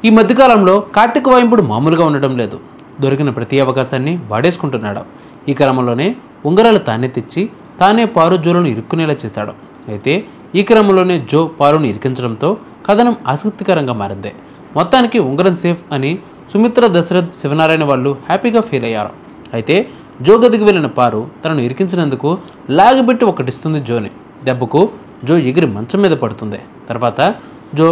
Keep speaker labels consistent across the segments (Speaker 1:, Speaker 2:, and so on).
Speaker 1: ఈ మధ్యకాలంలో కార్తిక్ వాయింపుడు మామూలుగా ఉండడం లేదు. దొరికిన ప్రతి అవకాశాన్ని వాడేసుకుంటున్నాడు. ఈ క్రమంలోనే ఉంగరాలు తానే తెచ్చి తానే పారు జోలను ఇరుక్కునేలా చేశాడు. అయితే ఈ క్రమంలోనే జో పారుని ఇరికించడంతో కథనం ఆసక్తికరంగా మారింది. మొత్తానికి ఉంగరం సేఫ్ అని సుమిత్ర, దశరథ్, శివనారాయణ వాళ్ళు హ్యాపీగా ఫీల్ అయ్యారు. అయితే జో గదికి వెళ్ళిన పారు తనను ఇరికించినందుకు లాగిబెట్టి ఒకటిస్తుంది జోని. దెబ్బకు జో ఎగిరి మంచం మీద పడుతుంది. తర్వాత జో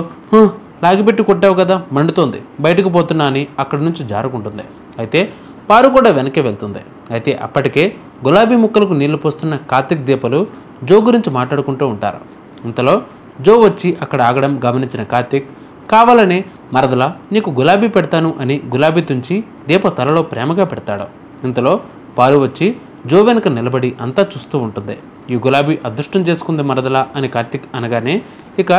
Speaker 1: లాగిపెట్టి కొట్టావు కదా, మండుతోంది, బయటకు పోతున్నా అని అక్కడి నుంచి జారుకుంటుంది. అయితే పారు కూడా వెనకే వెళ్తుంది. అయితే అప్పటికే గులాబీ ముక్కలకు నీళ్లు పోస్తున్న కార్తిక్, దీపలు జో గురించి మాట్లాడుకుంటూ ఉంటారు. ఇంతలో జో వచ్చి అక్కడ ఆగడం గమనించిన కార్తిక్ కావాలనే మరదలా నీకు గులాబీ పెడతాను అని గులాబీ తుంచి దీప తలలో ప్రేమగా పెడతాడు. ఇంతలో పారు వచ్చి జో వెనుక నిలబడి అంతా చూస్తూ ఉంటుంది. ఈ గులాబీ అదృష్టం చేసుకుంది మరదలా అని కార్తిక్ అనగానే ఇక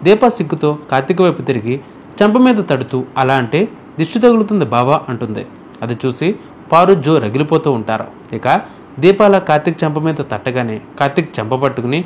Speaker 1: దీప సిగ్గుతో కార్తిక్ వైపు తిరిగి చెంప మీద తడుతూ అలా అంటే దిష్టి తగులుతుంది బావా అంటుంది. అది చూసి పారు, జో రగిలిపోతూ ఉంటారు. ఇక దీపాల కార్తిక్ చెంప మీద తట్టగానే కార్తిక్ చెంప పట్టుకుని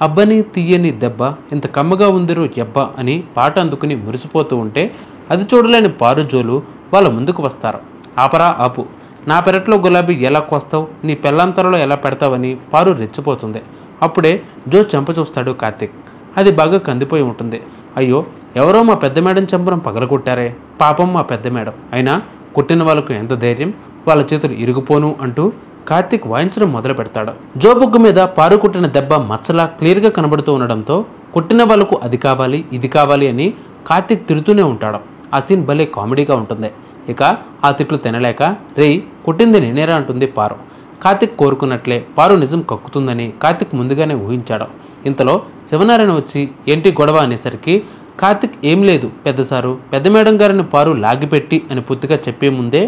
Speaker 1: అబ్బని తీయని దెబ్బ ఇంత కమ్మగా ఉందిరో ఎబ్బా అని పాట అందుకుని మురిసిపోతూ ఉంటే అది చూడలేని పారు, జోలు వాళ్ళ ముందుకు వస్తారు. ఆపరా ఆపు, నా పెరట్లో గులాబీ ఎలా కోస్తావు, నీ పెళ్ళంతరలో ఎలా పెడతావని పారు రెచ్చిపోతుంది. అప్పుడే జో చెంప చూస్తాడు కార్తిక్. అది బాగా కందిపోయి ఉంటుంది. అయ్యో, ఎవరో మా పెద్ద మేడం చెంపను పగలగొట్టారే, పాపం మా పెద్ద మేడం, అయినా కొట్టిన వాళ్ళకు ఎంత ధైర్యం, వాళ్ళ చేతులు ఇరిగిపోను అంటూ కార్తిక్ వాయించడం మొదలు పెడతాడు. జో బుగ్గు మీద పారు కొట్టిన దెబ్బ మచ్చలా క్లియర్గా కనబడుతూ ఉండడంతో కొట్టిన వాళ్ళకు అది కావాలి ఇది కావాలి అని కార్తిక్ తిడుతూనే ఉంటాడు. ఆ సీన్ భలే కామెడీగా ఉంటుంది. ఇక ఆ తిట్లు తినలేక రేయ్ కొట్టింది నేనేరా అంటుంది పారు. కార్తిక్ కోరుకున్నట్లే పారు నిజం కక్కుతుందని కార్తిక్ ముందుగానే ఊహించాడు. ఇంతలో శివనారాయణ వచ్చి ఏంటి గొడవ అనేసరికి కార్తిక్ ఏం లేదు పెద్దసారు, పెద్ద మేడం గారిని పారు లాగిపెట్టి అని పూర్తిగా చెప్పే ముందే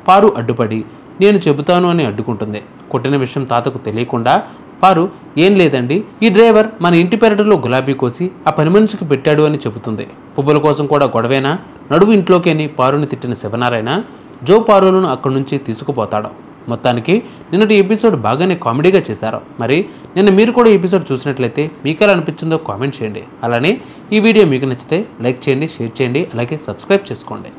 Speaker 1: పారు అడ్డుపడి నేను చెబుతాను అని అడ్డుకుంటుంది. కొట్టిన విషయం తాతకు తెలియకుండా పారు ఏం లేదండి, ఈ డ్రైవర్ మన ఇంటి పెరటిలో గులాబీ కోసి ఆ పని మనిషికి పెట్టాడు అని చెబుతుంది. పువ్వుల కోసం కూడా గొడవేనా, నడువు ఇంట్లోకి అని పారుని తిట్టిన శివనారాయణ జో పారులను అక్కడి నుంచి తీసుకుపోతాడు. మొత్తానికి నిన్నటి ఎపిసోడ్ బాగానే కామెడీగా చేశారు. మరి నిన్న మీరు కూడా ఎపిసోడ్ చూసినట్లయితే మీకు ఎలా అనిపించిందో కామెంట్ చేయండి. అలానే ఈ వీడియో మీకు నచ్చితే లైక్ చేయండి, షేర్ చేయండి, అలాగే సబ్స్క్రైబ్ చేసుకోండి.